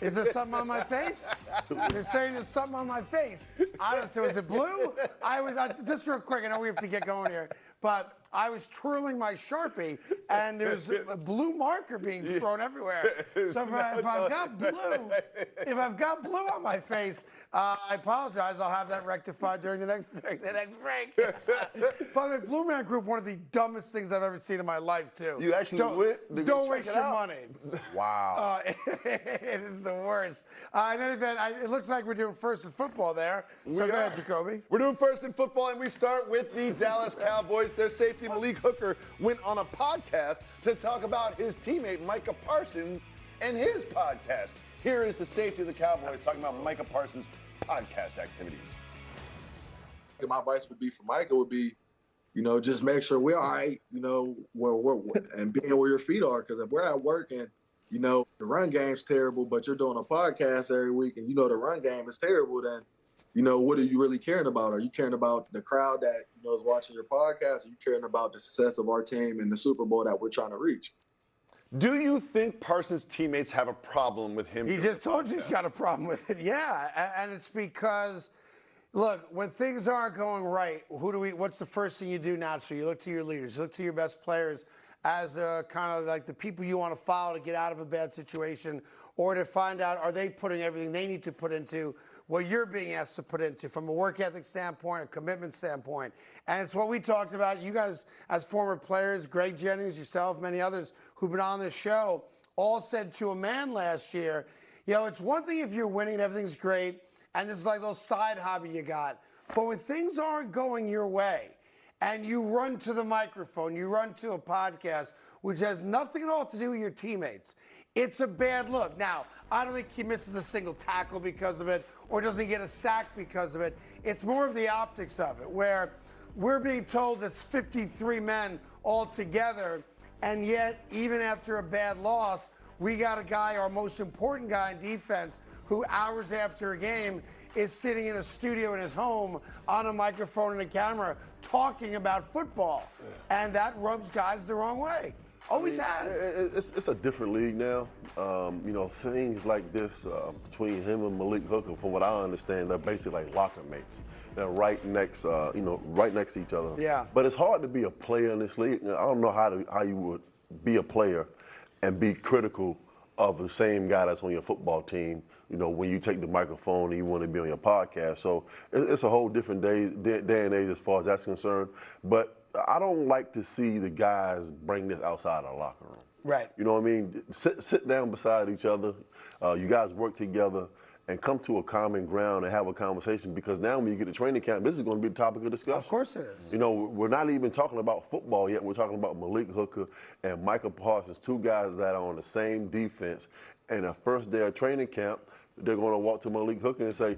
Is there something on my face? They're saying there's something on my face. I don't know. Was it blue? Just real quick, I know we have to get going here, but I was twirling my Sharpie, and there's a blue marker being thrown everywhere. So if I've got blue on my face, I apologize. I'll have that rectified during the next break. By the way, Blue Man Group, one of the dumbest things I've ever seen in my life, too. You actually went? Don't waste your money. Wow. It is the worst. In any event, it looks like we're doing first in football there. So go ahead, Jacoby. We're doing first in football, and we start with the Dallas Cowboys. Their safety, Malik Hooker, went on a podcast to talk about his teammate, Micah Parsons, and his podcast. Here is the safety of the Cowboys talking about Micah Parsons' podcast activities. My advice would be for Micah would be, just make sure we're all right, and being where your feet are. Because if we're at work and, the run game's terrible, but you're doing a podcast every week and the run game is terrible, then, what are you really caring about? Are you caring about the crowd that, is watching your podcast? Are you caring about the success of our team and the Super Bowl that we're trying to reach? Do you think Parsons' teammates have a problem with him? He just told you he's got a problem with it. Yeah, and it's because, look, when things aren't going right, what's the first thing you do naturally? You look to your leaders, you look to your best players as kind of like the people you want to follow to get out of a bad situation, or to find out, are they putting everything they need to put into what you're being asked to put into from a work ethic standpoint, a commitment standpoint. And it's what we talked about. You guys, as former players, Greg Jennings, yourself, many others who've been on this show, all said to a man last year, it's one thing if you're winning and everything's great, and this is like a little side hobby you got. But when things aren't going your way, and you run to the microphone, you run to a podcast, which has nothing at all to do with your teammates, it's a bad look. Now, I don't think he misses a single tackle because of it, or doesn't get a sack because of it. It's more of the optics of it, where we're being told it's 53 men all together, and yet, even after a bad loss, we got a guy, our most important guy in defense, who hours after a game is sitting in a studio in his home on a microphone and a camera talking about football. And that rubs guys the wrong way. Always has. It's a different league now. Things like this between him and Malik Hooker, from what I understand, they're basically like locker mates. They're right next to each other. Yeah. But it's hard to be a player in this league. I don't know how you would be a player and be critical of the same guy that's on your football team, when you take the microphone and you want to be on your podcast. So it's a whole different day and age as far as that's concerned. But I don't like to see the guys bring this outside of the locker room. Right. You know what I mean? Sit down beside each other. You guys work together and come to a common ground and have a conversation, because now when you get to training camp, this is going to be the topic of discussion. Of course it is. We're not even talking about football yet. We're talking about Malik Hooker and Micah Parsons, two guys that are on the same defense. And the first day of training camp, they're going to walk to Malik Hooker and say,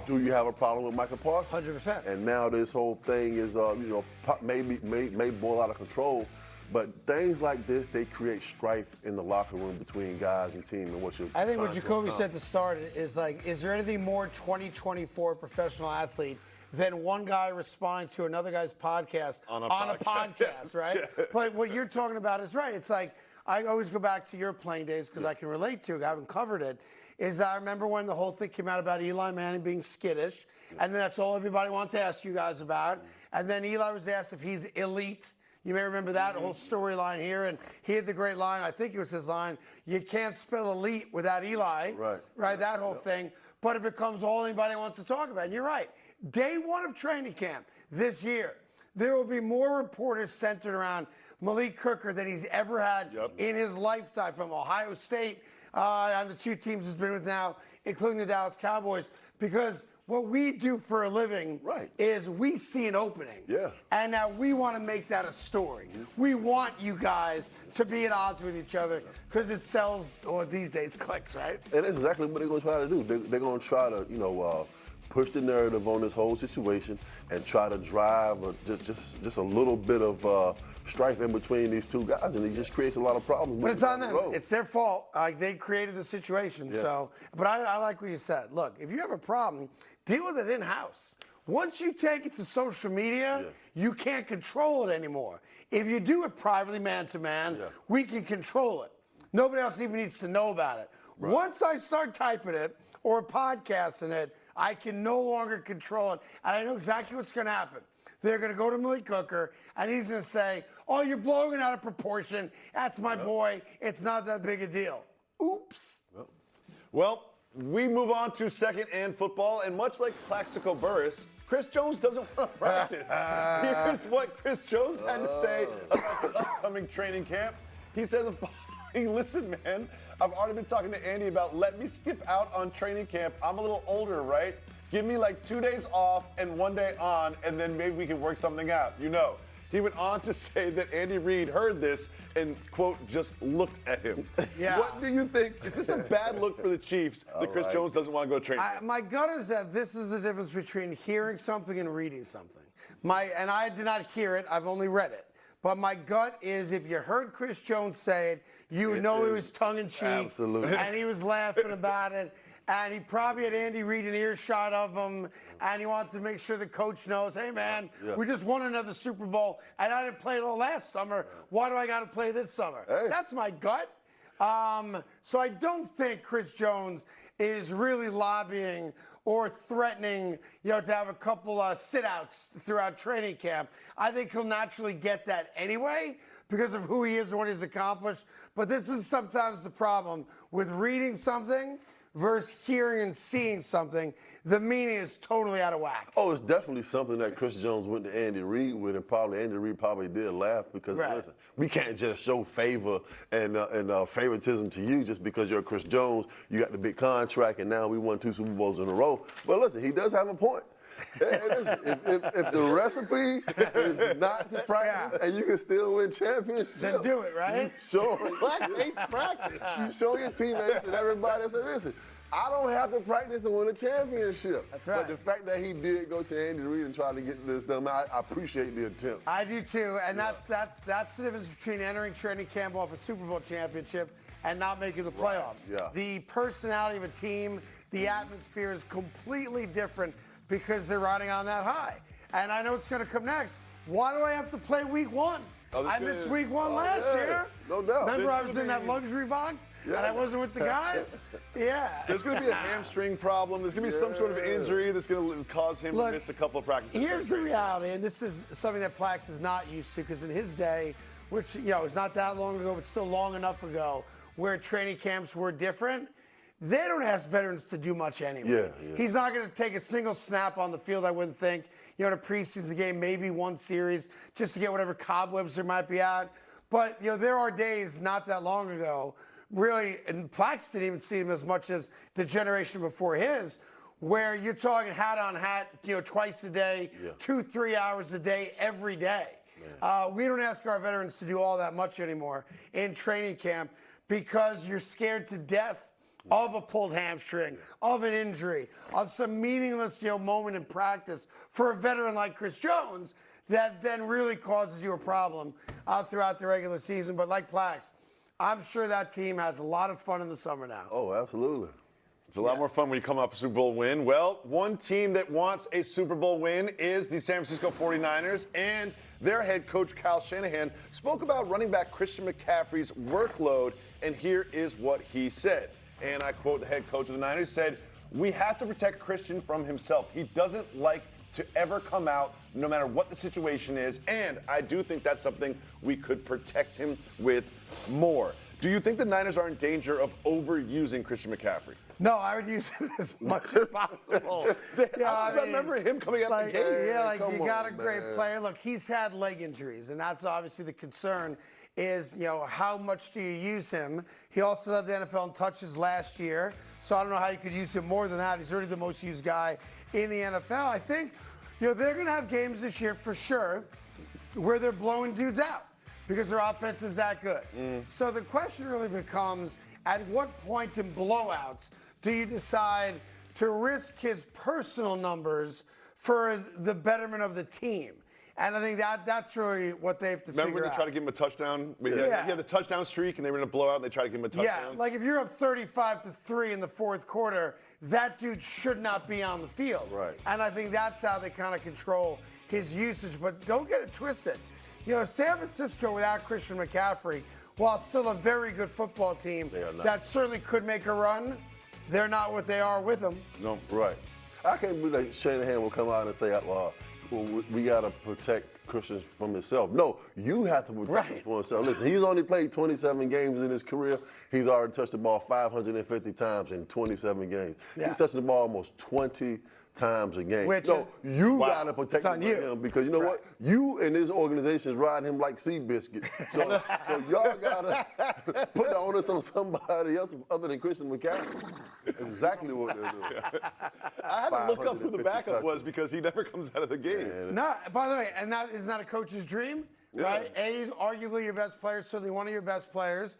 do you have a problem with Micah Parsons? 100%. And now this whole thing is, may boil out of control. But things like this, they create strife in the locker room between guys and team. And I think what Jacoby said at the start is like, is there anything more 2024 professional athlete than one guy responding to another guy's podcast on a podcast, right? Yeah. But what you're talking about is right. It's like, I always go back to your playing days because I can relate to it. I haven't covered it. I remember when the whole thing came out about Eli Manning being skittish, and then that's all everybody wanted to ask you guys about. And then Eli was asked if he's elite. You may remember that whole storyline here, and he had the great line, I think it was his line, you can't spell elite without Eli. Right, that whole thing. But it becomes all anybody wants to talk about. And you're right. Day one of training camp this year, there will be more reporters centered around Malik Hooker than he's ever had in his lifetime, from Ohio State and the two teams he's been with now, including the Dallas Cowboys, because what we do for a living is we see an opening. Yeah. And now we want to make that a story. We want you guys to be at odds with each other because it sells, or these days, clicks, right? And that's exactly what they're going to try to do. They're going to try to, push the narrative on this whole situation and try to drive just a little bit of strife in between these two guys, and it just creates a lot of problems. But it's on them. It's their fault. They created the situation. Yeah. So, but I like what you said. Look, if you have a problem, deal with it in-house. Once you take it to social media, you can't control it anymore. If you do it privately, man-to-man, we can control it. Nobody else even needs to know about it. Once I start typing it or podcasting it, I can no longer control it. And I know exactly what's going to happen. They're going to go to Malik Hooker, and he's going to say, oh, you're blowing it out of proportion. That's my boy. It's not that big a deal. Oops. Well, we move on to second and football, and much like Plaxico Burress, Chris Jones doesn't want to practice. Here's what Chris Jones had to say about the upcoming training camp. He said the following: listen, man, I've already been talking to Andy about let me skip out on training camp. I'm a little older, right? Give me like 2 days off and 1 day on, and then maybe we can work something out. He went on to say that Andy Reid heard this and, quote, just looked at him. Yeah. What do you think? Is this a bad look for the Chiefs that Chris Jones doesn't want to go to training? My gut is that this is the difference between hearing something and reading something. And I did not hear it. I've only read it. But my gut is if you heard Chris Jones say it, you would know it was tongue-in-cheek. Absolutely. And he was laughing about it. And he probably had Andy Reid an earshot of him, and he wanted to make sure the coach knows, hey, man, we just won another Super Bowl, and I didn't play it all last summer. Why do I got to play this summer? Hey. That's my gut. So I don't think Chris Jones is really lobbying or threatening, to have a couple sit-outs throughout training camp. I think he'll naturally get that anyway because of who he is and what he's accomplished. But this is sometimes the problem with reading something versus hearing and seeing something. The meaning is totally out of whack. Oh, it's definitely something that Chris Jones went to Andy Reid with, and probably Andy Reid probably did laugh because, listen, we can't just show favor and favoritism to you just because you're Chris Jones. You got the big contract, and now we won 2 Super Bowls in a row. But listen, he does have a point. If the recipe is not to practice and you can still win championships, Then do it, right? You show your teammates and everybody that said, listen, I don't have to practice to win a championship. That's right. But the fact that he did go to Andy Reid and try to get this done, I appreciate the attempt. I do too, and that's the difference between entering training camp off a Super Bowl championship and not making the playoffs. Yeah. The personality of a team, the atmosphere is completely different because they're riding on that high. And I know it's going to come next. Why do I have to play week 1? I missed week 1 last year. No doubt. Remember I was in that luxury box and I wasn't with the guys? Yeah. There's going to be a hamstring problem. There's going to be some sort of injury that's going to cause him to miss a couple of practices. Here's the reality, and this is something that Plax is not used to because in his day, which, is not that long ago, but still long enough ago, where training camps were different, they don't ask veterans to do much anyway. He's not going to take a single snap on the field, I wouldn't think. In a preseason game, maybe 1 series, just to get whatever cobwebs there might be out. But, there are days not that long ago, really, and Plax didn't even see him as much as the generation before his, where you're talking hat on hat, twice a day, 2-3 hours a day, every day. We don't ask our veterans to do all that much anymore in training camp because you're scared to death of a pulled hamstring, of an injury, of some meaningless moment in practice for a veteran like Chris Jones that then really causes you a problem throughout the regular season. But like Plax, I'm sure that team has a lot of fun in the summer now. Oh, absolutely. It's a lot more fun when you come off a Super Bowl win. Well, one team that wants a Super Bowl win is the San Francisco 49ers, and their head coach, Kyle Shanahan, spoke about running back Christian McCaffrey's workload, and here is what he said. And I quote the head coach of the Niners, said, "We have to protect Christian from himself. He doesn't like to ever come out no matter what the situation is, and I do think that's something we could protect him with more." Do you think the Niners are in danger of overusing Christian McCaffrey? No, I would use him as much as possible. I remember him coming out the game. You got a great player. Look, he's had leg injuries, and that's obviously the concern is, how much do you use him? He also led the NFL in touches last year, so I don't know how you could use him more than that. He's already the most used guy in the NFL. I think, they're going to have games this year for sure where they're blowing dudes out because their offense is that good. So the question really becomes, at what point in blowouts do you decide to risk his personal numbers for the betterment of the team? And I think that's really what they have to figure out. Remember when they tried to give him a touchdown? He had the touchdown streak, and they were in a blowout, and they tried to give him a touchdown? Yeah, like if you're up 35-3 in the fourth quarter, that dude should not be on the field. Right. And I think that's how they kind of control his usage. But don't get it twisted. San Francisco without Christian McCaffrey while still a very good football team They are not. that certainly could make a run, they're not what they are with them. No. Right. I can't believe that Shanahan will come out and say, well, we got to protect Christian from himself. No, you have to protect him from himself. Listen, he's only played 27 games in his career. He's already touched the ball 550 times in 27 games. Yeah. He's touching the ball almost 20 times a game. Which so you got to protect It's on him because you know what? You and this organization is riding him like Seabiscuit. So y'all got to put the onus on somebody else other than Christian McCaffrey. That's exactly what they're doing. I had to look up who the 550 backup touches. was because he never comes out of the game. No, by the way, and that is not a coach's dream, right? A, arguably your best player, certainly one of your best players.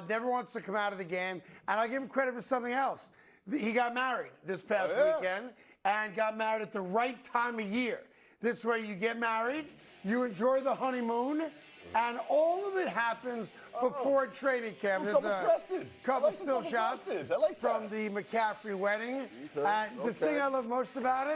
Never wants to come out of the game. And I'll give him credit for something else. He got married this past weekend and got married at the right time of year. This way you get married, you enjoy the honeymoon, and all of it happens before training camp. There's a couple still shots from the McCaffrey wedding. And the thing I love most about it